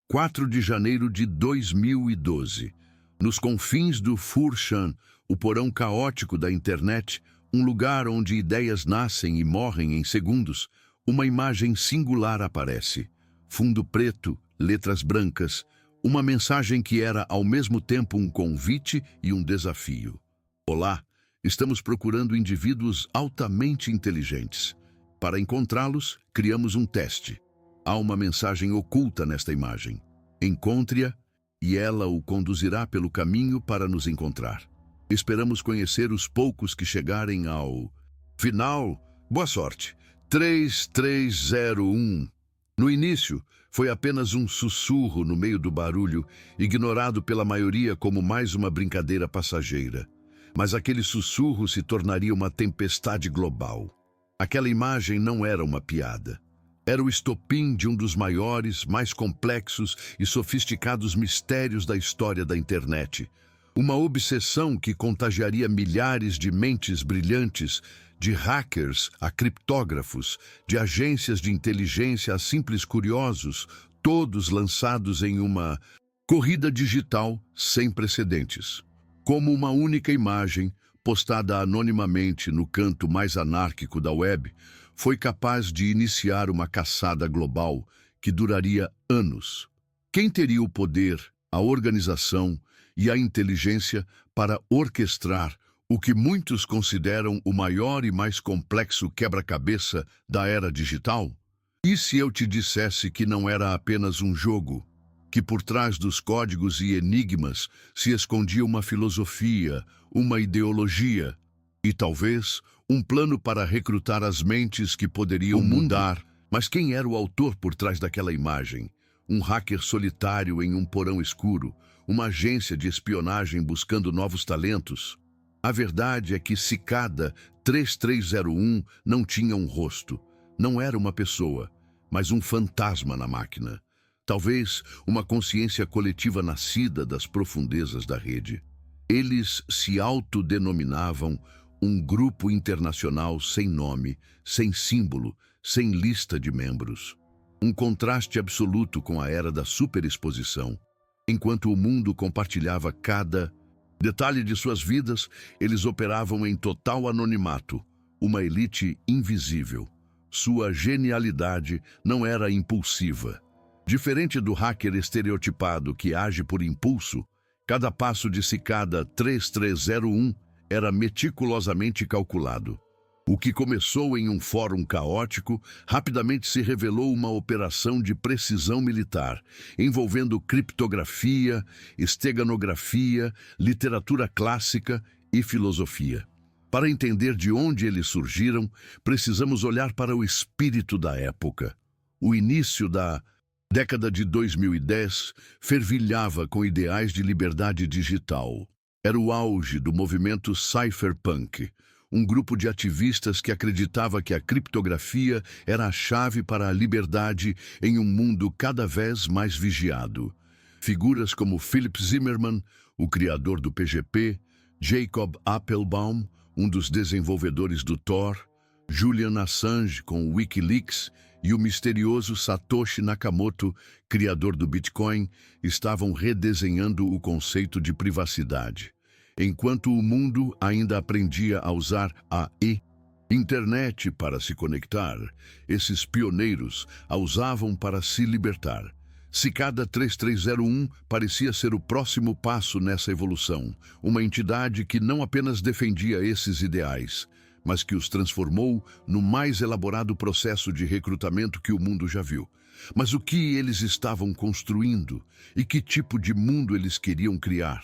4 de janeiro de 2012. Nos confins do Furchan, o porão caótico da internet, um lugar onde ideias nascem e morrem em segundos, uma imagem singular aparece. Fundo preto, letras brancas, uma mensagem que era ao mesmo tempo um convite e um desafio. Olá, estamos procurando indivíduos altamente inteligentes. Para encontrá-los, criamos um teste. Há uma mensagem oculta nesta imagem. Encontre-a e ela o conduzirá pelo caminho para nos encontrar. Esperamos conhecer os poucos que chegarem ao final. Boa sorte. 3301. No início, foi apenas um sussurro no meio do barulho, ignorado pela maioria como mais uma brincadeira passageira. Mas aquele sussurro se tornaria uma tempestade global. Aquela imagem não era uma piada. Era o estopim de um dos maiores, mais complexos e sofisticados mistérios da história da internet. Uma obsessão que contagiaria milhares de mentes brilhantes, de hackers a criptógrafos, de agências de inteligência a simples curiosos, todos lançados em uma corrida digital sem precedentes. Como uma única imagem, postada anonimamente no canto mais anárquico da web, foi capaz de iniciar uma caçada global que duraria anos. Quem teria o poder, a organização e a inteligência para orquestrar o que muitos consideram o maior e mais complexo quebra-cabeça da era digital? E se eu te dissesse que não era apenas um jogo, que por trás dos códigos e enigmas se escondia uma filosofia, uma ideologia e talvez um plano para recrutar as mentes que poderiam mudar? Mas quem era o autor por trás daquela imagem? Um hacker solitário em um porão escuro? Uma agência de espionagem buscando novos talentos? A verdade é que Cicada 3301 não tinha um rosto. Não era uma pessoa, mas um fantasma na máquina. Talvez uma consciência coletiva nascida das profundezas da rede. Eles se autodenominavam um grupo internacional sem nome, sem símbolo, sem lista de membros. Um contraste absoluto com a era da superexposição. Enquanto o mundo compartilhava cada detalhe de suas vidas, eles operavam em total anonimato, uma elite invisível. Sua genialidade não era impulsiva. Diferente do hacker estereotipado que age por impulso, cada passo de Cicada 3301 era meticulosamente calculado. O que começou em um fórum caótico rapidamente se revelou uma operação de precisão militar, envolvendo criptografia, esteganografia, literatura clássica e filosofia. Para entender de onde eles surgiram, precisamos olhar para o espírito da época. O início da década de 2010 fervilhava com ideais de liberdade digital. Era o auge do movimento cypherpunk, um grupo de ativistas que acreditava que a criptografia era a chave para a liberdade em um mundo cada vez mais vigiado. Figuras como Philip Zimmermann, o criador do PGP, Jacob Appelbaum, um dos desenvolvedores do Tor, Julian Assange com o Wikileaks e o misterioso Satoshi Nakamoto, criador do Bitcoin, estavam redesenhando o conceito de privacidade. Enquanto o mundo ainda aprendia a usar a internet para se conectar, esses pioneiros a usavam para se libertar. Cicada 3301 parecia ser o próximo passo nessa evolução, uma entidade que não apenas defendia esses ideais, mas que os transformou no mais elaborado processo de recrutamento que o mundo já viu. Mas o que eles estavam construindo e que tipo de mundo eles queriam criar?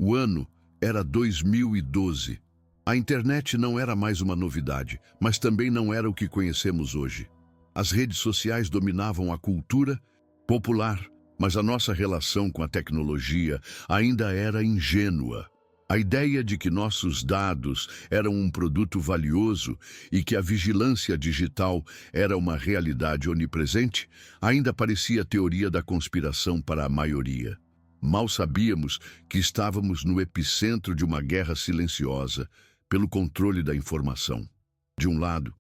O ano era 2012. A internet não era mais uma novidade, mas também não era o que conhecemos hoje. As redes sociais dominavam a cultura popular, mas a nossa relação com a tecnologia ainda era ingênua. A ideia de que nossos dados eram um produto valioso e que a vigilância digital era uma realidade onipresente ainda parecia teoria da conspiração para a maioria. Mal sabíamos que estávamos no epicentro de uma guerra silenciosa pelo controle da informação. De um lado,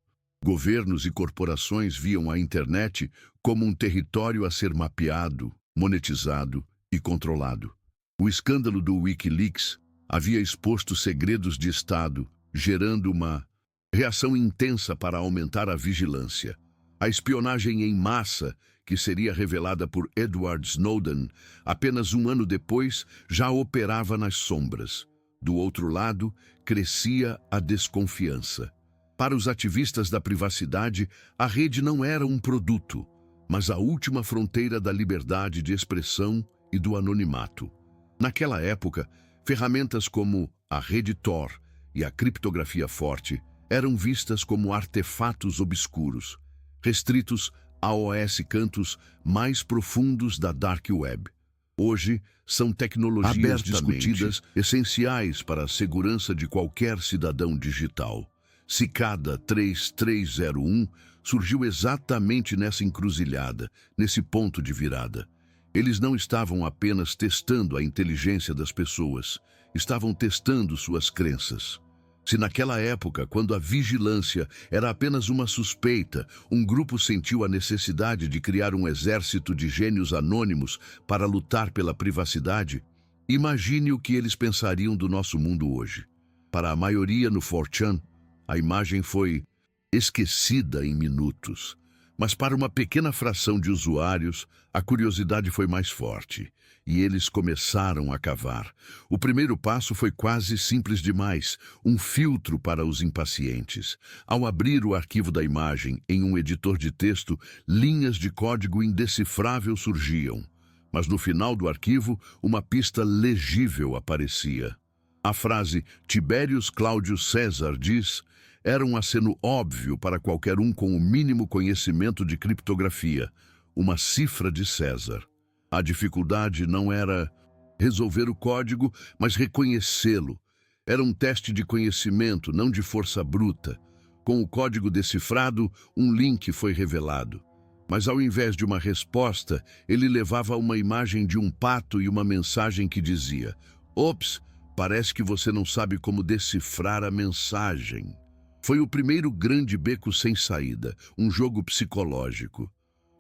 governos e corporações viam a internet como um território a ser mapeado, monetizado e controlado. O escândalo do Wikileaks havia exposto segredos de Estado, gerando uma reação intensa para aumentar a vigilância. A espionagem em massa, que seria revelada por Edward Snowden apenas um ano depois, já operava nas sombras. Do outro lado, crescia a desconfiança. Para os ativistas da privacidade, a rede não era um produto, mas a última fronteira da liberdade de expressão e do anonimato. Naquela época, ferramentas como a rede Tor e a criptografia forte eram vistas como artefatos obscuros, restritos aos cantos mais profundos da Dark Web. Hoje, são tecnologias discutidas essenciais para a segurança de qualquer cidadão digital. Cicada 3301 surgiu exatamente nessa encruzilhada, nesse ponto de virada. Eles não estavam apenas testando a inteligência das pessoas, estavam testando suas crenças. Se naquela época, quando a vigilância era apenas uma suspeita, um grupo sentiu a necessidade de criar um exército de gênios anônimos para lutar pela privacidade, imagine o que eles pensariam do nosso mundo hoje. Para a maioria no 4chan, a imagem foi esquecida em minutos. Mas para uma pequena fração de usuários, a curiosidade foi mais forte, e eles começaram a cavar. O primeiro passo foi quase simples demais, um filtro para os impacientes. Ao abrir o arquivo da imagem em um editor de texto, linhas de código indecifrável surgiam. Mas no final do arquivo, uma pista legível aparecia. A frase Tiberius Cláudio César diz era um aceno óbvio para qualquer um com o mínimo conhecimento de criptografia, uma cifra de César. A dificuldade não era resolver o código, mas reconhecê-lo. Era um teste de conhecimento, não de força bruta. Com o código decifrado, um link foi revelado. Mas ao invés de uma resposta, ele levava uma imagem de um pato e uma mensagem que dizia: "Ops, parece que você não sabe como decifrar a mensagem." Foi o primeiro grande beco sem saída, um jogo psicológico.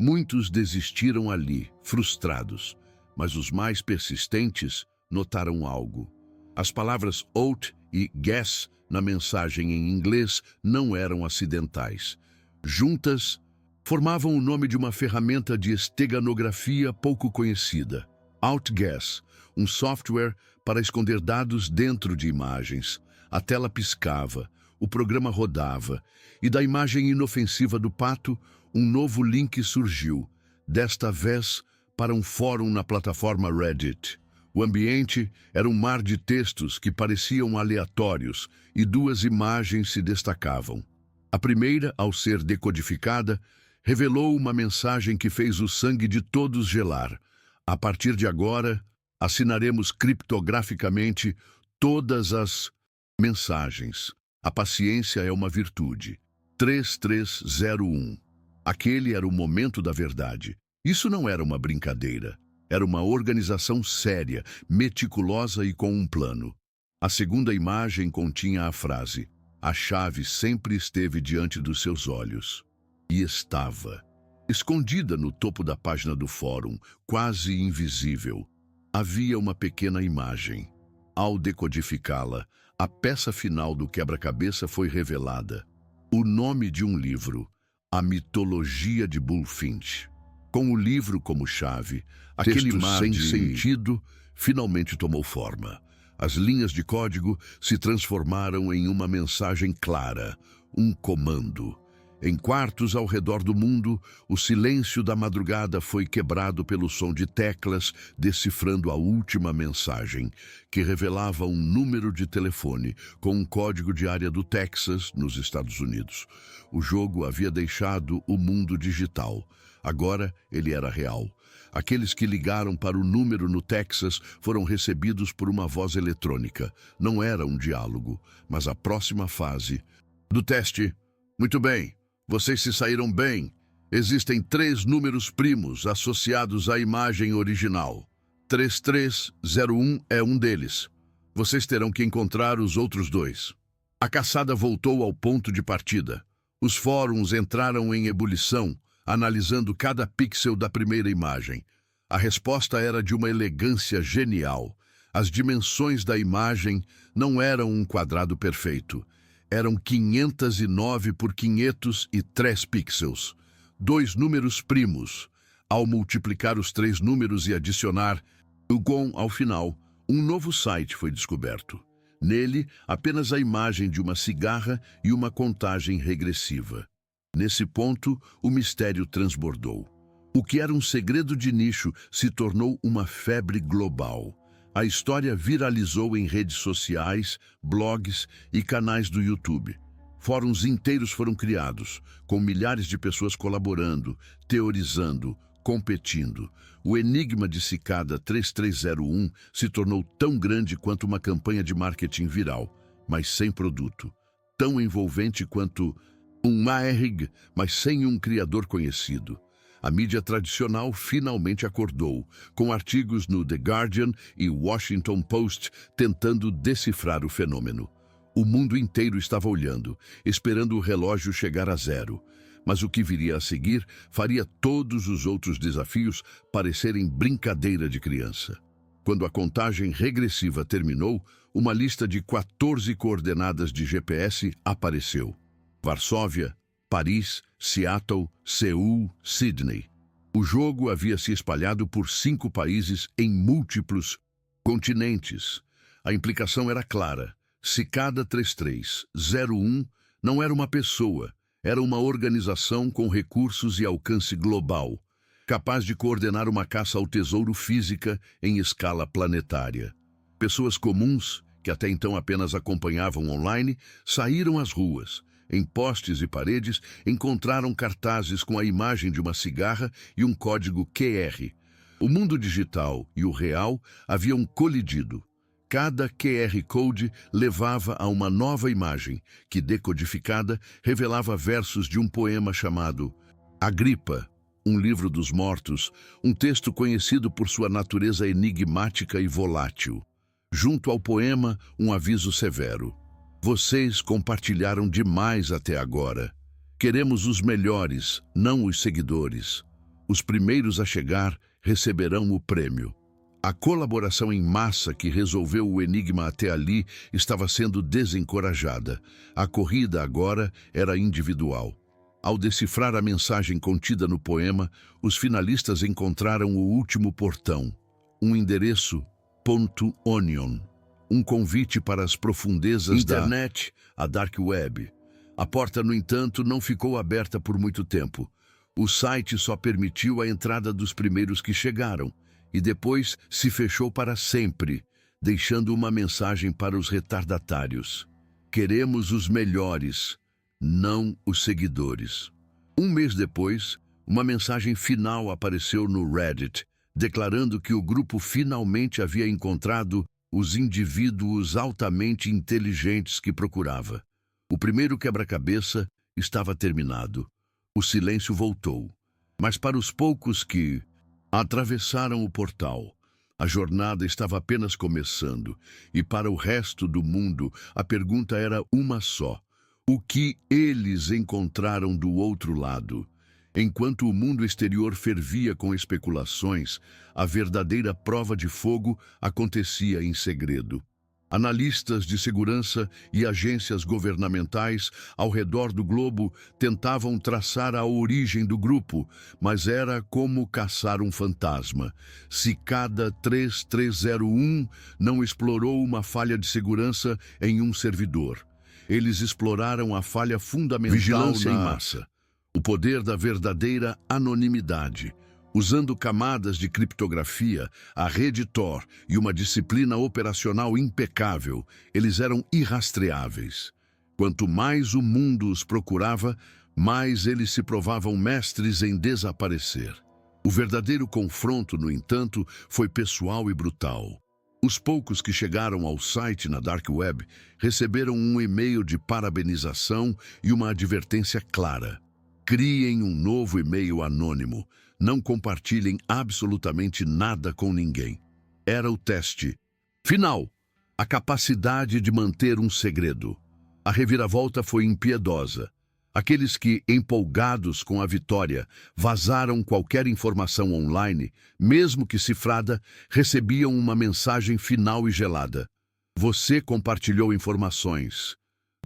Muitos desistiram ali, frustrados, mas os mais persistentes notaram algo. As palavras out e guess na mensagem em inglês não eram acidentais. Juntas, formavam o nome de uma ferramenta de esteganografia pouco conhecida. OutGuess, um software para esconder dados dentro de imagens. A tela piscava, o programa rodava, e da imagem inofensiva do pato, um novo link surgiu, desta vez para um fórum na plataforma Reddit. O ambiente era um mar de textos que pareciam aleatórios e duas imagens se destacavam. A primeira, ao ser decodificada, revelou uma mensagem que fez o sangue de todos gelar. A partir de agora, assinaremos criptograficamente todas as mensagens. A paciência é uma virtude. 3301. Aquele era o momento da verdade. Isso não era uma brincadeira. Era uma organização séria, meticulosa e com um plano. A segunda imagem continha a frase: "A chave sempre esteve diante dos seus olhos." E estava. Escondida no topo da página do fórum, quase invisível, havia uma pequena imagem. Ao decodificá-la, a peça final do quebra-cabeça foi revelada. O nome de um livro, A Mitologia de Bulfinch. Com o livro como chave, aquele mar sem sentido finalmente tomou forma. As linhas de código se transformaram em uma mensagem clara, um comando. Em quartos ao redor do mundo, o silêncio da madrugada foi quebrado pelo som de teclas decifrando a última mensagem, que revelava um número de telefone com um código de área do Texas, nos Estados Unidos. O jogo havia deixado o mundo digital. Agora ele era real. Aqueles que ligaram para o número no Texas foram recebidos por uma voz eletrônica. Não era um diálogo, mas a próxima fase do teste. Muito bem. Vocês se saíram bem. Existem 3 números primos associados à imagem original. 3301 é um deles. Vocês terão que encontrar os outros 2. A caçada voltou ao ponto de partida. Os fóruns entraram em ebulição, analisando cada pixel da primeira imagem. A resposta era de uma elegância genial. As dimensões da imagem não eram um quadrado perfeito. Eram 509 por 503 pixels. 2 números primos. Ao multiplicar os 3 números e adicionar o GOM ao final, um novo site foi descoberto. Nele, apenas a imagem de uma cigarra e uma contagem regressiva. Nesse ponto, o mistério transbordou. O que era um segredo de nicho se tornou uma febre global. A história viralizou em redes sociais, blogs e canais do YouTube. Fóruns inteiros foram criados, com milhares de pessoas colaborando, teorizando, competindo. O enigma de Cicada 3301 se tornou tão grande quanto uma campanha de marketing viral, mas sem produto. Tão envolvente quanto um Maehrig, mas sem um criador conhecido. A mídia tradicional finalmente acordou, com artigos no The Guardian e Washington Post tentando decifrar o fenômeno. O mundo inteiro estava olhando, esperando o relógio chegar a zero. Mas o que viria a seguir faria todos os outros desafios parecerem brincadeira de criança. Quando a contagem regressiva terminou, uma lista de 14 coordenadas de GPS apareceu. Varsóvia, Paris, Seattle, Seul, Sydney. O jogo havia se espalhado por 5 países em múltiplos continentes. A implicação era clara. Cicada 3301 não era uma pessoa, era uma organização com recursos e alcance global, capaz de coordenar uma caça ao tesouro física em escala planetária. Pessoas comuns, que até então apenas acompanhavam online, saíram às ruas. Em postes e paredes, encontraram cartazes com a imagem de uma cigarra e um código QR. O mundo digital e o real haviam colidido. Cada QR Code levava a uma nova imagem, que, decodificada, revelava versos de um poema chamado Agripa, um livro dos mortos, um texto conhecido por sua natureza enigmática e volátil. Junto ao poema, um aviso severo. Vocês compartilharam demais até agora. Queremos os melhores, não os seguidores. Os primeiros a chegar receberão o prêmio. A colaboração em massa que resolveu o enigma até ali estava sendo desencorajada. A corrida agora era individual. Ao decifrar a mensagem contida no poema, os finalistas encontraram o último portão, um endereço .onion, um convite para as profundezas da internet, a Dark Web. A porta, no entanto, não ficou aberta por muito tempo. O site só permitiu a entrada dos primeiros que chegaram, e depois se fechou para sempre, deixando uma mensagem para os retardatários. Queremos os melhores, não os seguidores. Um mês depois, uma mensagem final apareceu no Reddit, declarando que o grupo finalmente havia encontrado os indivíduos altamente inteligentes que procurava. O primeiro quebra-cabeça estava terminado. O silêncio voltou. Mas para os poucos que atravessaram o portal, a jornada estava apenas começando, e para o resto do mundo a pergunta era uma só: o que eles encontraram do outro lado? Enquanto o mundo exterior fervia com especulações, a verdadeira prova de fogo acontecia em segredo. Analistas de segurança e agências governamentais ao redor do globo tentavam traçar a origem do grupo, mas era como caçar um fantasma. Cicada 3301 não explorou uma falha de segurança em um servidor. Eles exploraram a falha fundamental vigilância em massa. O poder da verdadeira anonimidade. Usando camadas de criptografia, a rede Tor e uma disciplina operacional impecável, eles eram irrastreáveis. Quanto mais o mundo os procurava, mais eles se provavam mestres em desaparecer. O verdadeiro confronto, no entanto, foi pessoal e brutal. Os poucos que chegaram ao site na Dark Web receberam um e-mail de parabenização e uma advertência clara. Criem um novo e-mail anônimo. Não compartilhem absolutamente nada com ninguém. Era o teste final. A capacidade de manter um segredo. A reviravolta foi impiedosa. Aqueles que, empolgados com a vitória, vazaram qualquer informação online, mesmo que cifrada, recebiam uma mensagem final e gelada. Você compartilhou informações.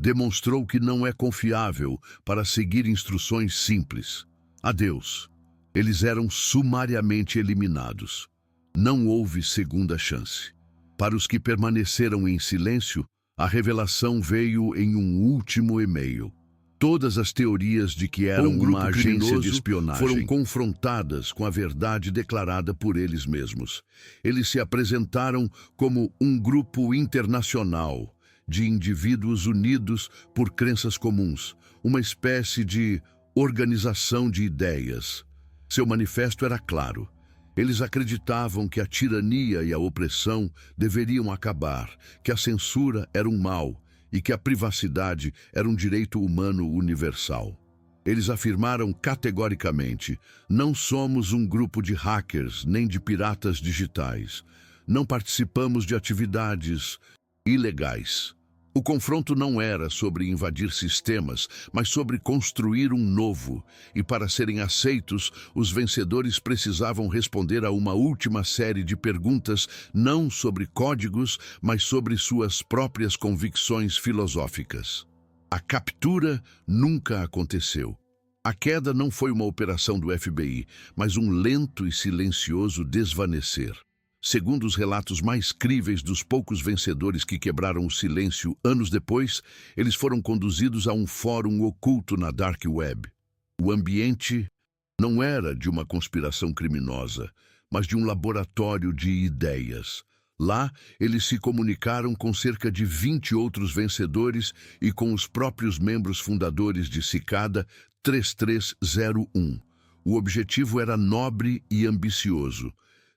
Demonstrou que não é confiável para seguir instruções simples. Adeus. Eles eram sumariamente eliminados. Não houve segunda chance. Para os que permaneceram em silêncio, a revelação veio em um último e-mail. Todas as teorias de que eram uma agência de espionagem foram confrontadas com a verdade declarada por eles mesmos. Eles se apresentaram como um grupo internacional de indivíduos unidos por crenças comuns, uma espécie de organização de ideias. Seu manifesto era claro. Eles acreditavam que a tirania e a opressão deveriam acabar, que a censura era um mal e que a privacidade era um direito humano universal. Eles afirmaram categoricamente: não somos um grupo de hackers nem de piratas digitais. Não participamos de atividades ilegais. O confronto não era sobre invadir sistemas, mas sobre construir um novo. E para serem aceitos, os vencedores precisavam responder a uma última série de perguntas, não sobre códigos, mas sobre suas próprias convicções filosóficas. A captura nunca aconteceu. A queda não foi uma operação do FBI, mas um lento e silencioso desvanecer. Segundo os relatos mais críveis dos poucos vencedores que quebraram o silêncio anos depois, eles foram conduzidos a um fórum oculto na Dark Web. O ambiente não era de uma conspiração criminosa, mas de um laboratório de ideias. Lá, eles se comunicaram com cerca de 20 outros vencedores e com os próprios membros fundadores de Cicada 3301. O objetivo era nobre e ambicioso: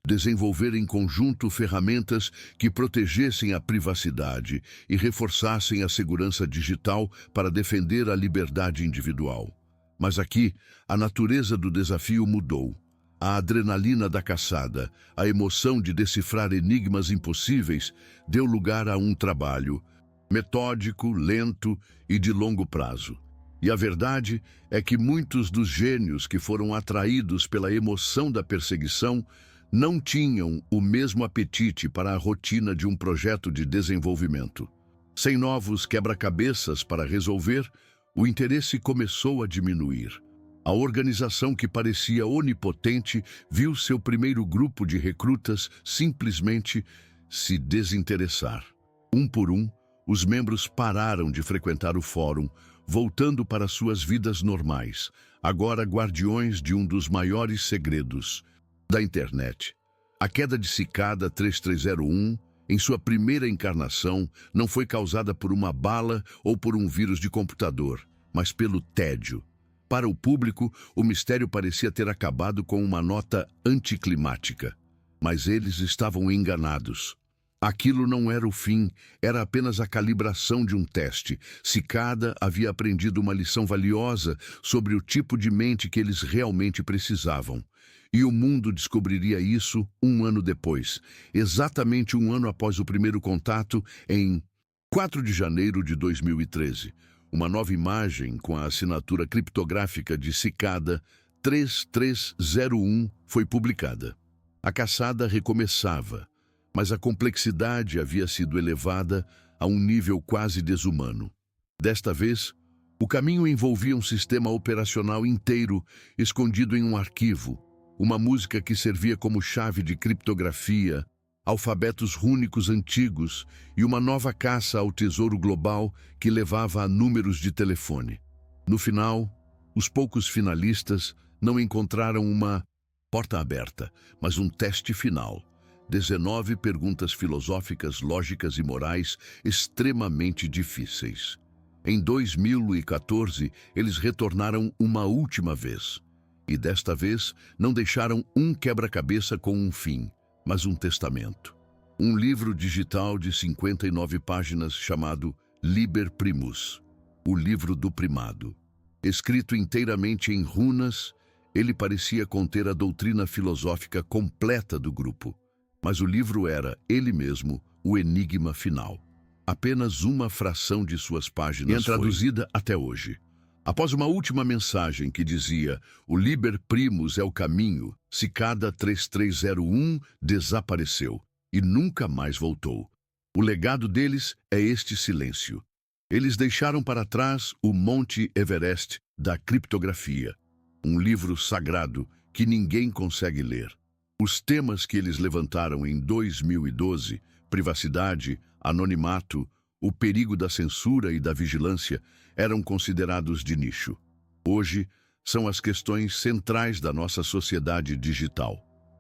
desenvolver em conjunto ferramentas que protegessem a privacidade e reforçassem a segurança digital para defender a liberdade individual. Mas aqui, a natureza do desafio mudou. A adrenalina da caçada, a emoção de decifrar enigmas impossíveis, deu lugar a um trabalho metódico, lento e de longo prazo. E a verdade é que muitos dos gênios que foram atraídos pela emoção da perseguição não tinham o mesmo apetite para a rotina de um projeto de desenvolvimento. Sem novos quebra-cabeças para resolver, o interesse começou a diminuir. A organização que parecia onipotente viu seu primeiro grupo de recrutas simplesmente se desinteressar. Um por um, os membros pararam de frequentar o fórum, voltando para suas vidas normais, agora guardiões de um dos maiores segredos da internet. A queda de Cicada 3301, em sua primeira encarnação, não foi causada por uma bala ou por um vírus de computador, mas pelo tédio. Para o público, o mistério parecia ter acabado com uma nota anticlimática. Mas eles estavam enganados. Aquilo não era o fim, era apenas a calibração de um teste. Cicada havia aprendido uma lição valiosa sobre o tipo de mente que eles realmente precisavam. E o mundo descobriria isso um ano depois, exatamente um ano após o primeiro contato, em 4 de janeiro de 2013. Uma nova imagem com a assinatura criptográfica de Cicada 3301 foi publicada. A caçada recomeçava, mas a complexidade havia sido elevada a um nível quase desumano. Desta vez, o caminho envolvia um sistema operacional inteiro escondido em um arquivo, uma música que servia como chave de criptografia, alfabetos rúnicos antigos e uma nova caça ao tesouro global que levava a números de telefone. No final, os poucos finalistas não encontraram uma porta aberta, mas um teste final. 19 perguntas filosóficas, lógicas e morais extremamente difíceis. Em 2014, eles retornaram uma última vez. E desta vez, não deixaram um quebra-cabeça com um fim, mas um testamento. Um livro digital de 59 páginas chamado Liber Primus, o livro do primado. Escrito inteiramente em runas, ele parecia conter a doutrina filosófica completa do grupo. Mas o livro era, ele mesmo, o enigma final. Apenas uma fração de suas páginas foi traduzida até hoje. Após uma última mensagem que dizia "O Liber Primus é o caminho", Cicada 3301 desapareceu e nunca mais voltou. O legado deles é este silêncio. Eles deixaram para trás o Monte Everest da criptografia, um livro sagrado que ninguém consegue ler. Os temas que eles levantaram em 2012, privacidade, anonimato, o perigo da censura e da vigilância, eram considerados de nicho. Hoje, são as questões centrais da nossa sociedade digital.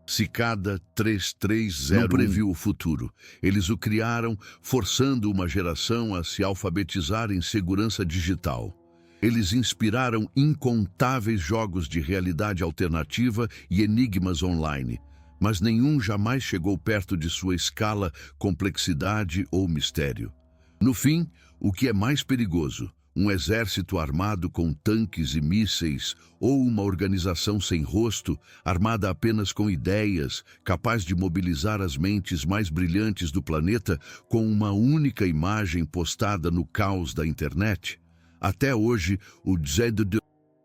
Cicada 3301 não previu o futuro. Eles o criaram, forçando uma geração a se alfabetizar em segurança digital. Eles inspiraram incontáveis jogos de realidade alternativa e enigmas online, mas nenhum jamais chegou perto de sua escala, complexidade ou mistério. No fim, o que é mais perigoso? Um exército armado com tanques e mísseis ou uma organização sem rosto, armada apenas com ideias, capaz de mobilizar as mentes mais brilhantes do planeta com uma única imagem postada no caos da internet? Até hoje, o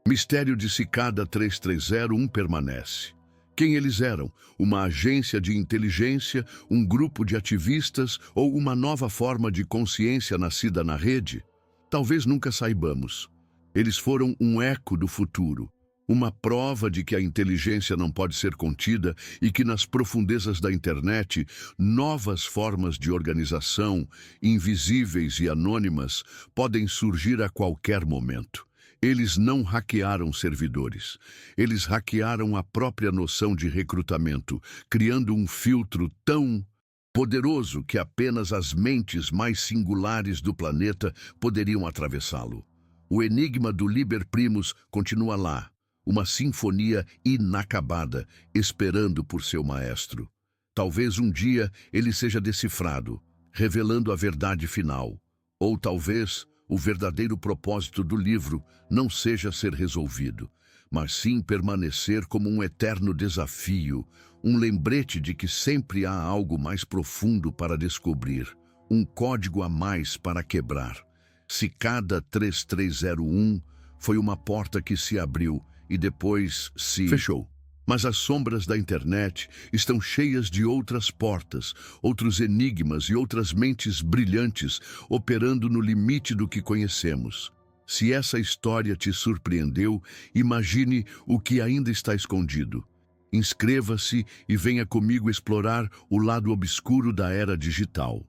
mistério de Cicada 3301 permanece. Quem eles eram? Uma agência de inteligência, um grupo de ativistas ou uma nova forma de consciência nascida na rede? Talvez nunca saibamos. Eles foram um eco do futuro, uma prova de que a inteligência não pode ser contida e que nas profundezas da internet, novas formas de organização, invisíveis e anônimas, podem surgir a qualquer momento. Eles não hackearam servidores. Eles hackearam a própria noção de recrutamento, criando um filtro tão poderoso que apenas as mentes mais singulares do planeta poderiam atravessá-lo. O enigma do Liber Primus continua lá, uma sinfonia inacabada, esperando por seu maestro. Talvez um dia ele seja decifrado, revelando a verdade final. Ou talvez o verdadeiro propósito do livro não seja ser resolvido, mas sim permanecer como um eterno desafio, um lembrete de que sempre há algo mais profundo para descobrir, um código a mais para quebrar. Cicada 3301 foi uma porta que se abriu e depois se fechou. Mas as sombras da internet estão cheias de outras portas, outros enigmas e outras mentes brilhantes operando no limite do que conhecemos. Se essa história te surpreendeu, imagine o que ainda está escondido. Inscreva-se e venha comigo explorar o lado obscuro da era digital.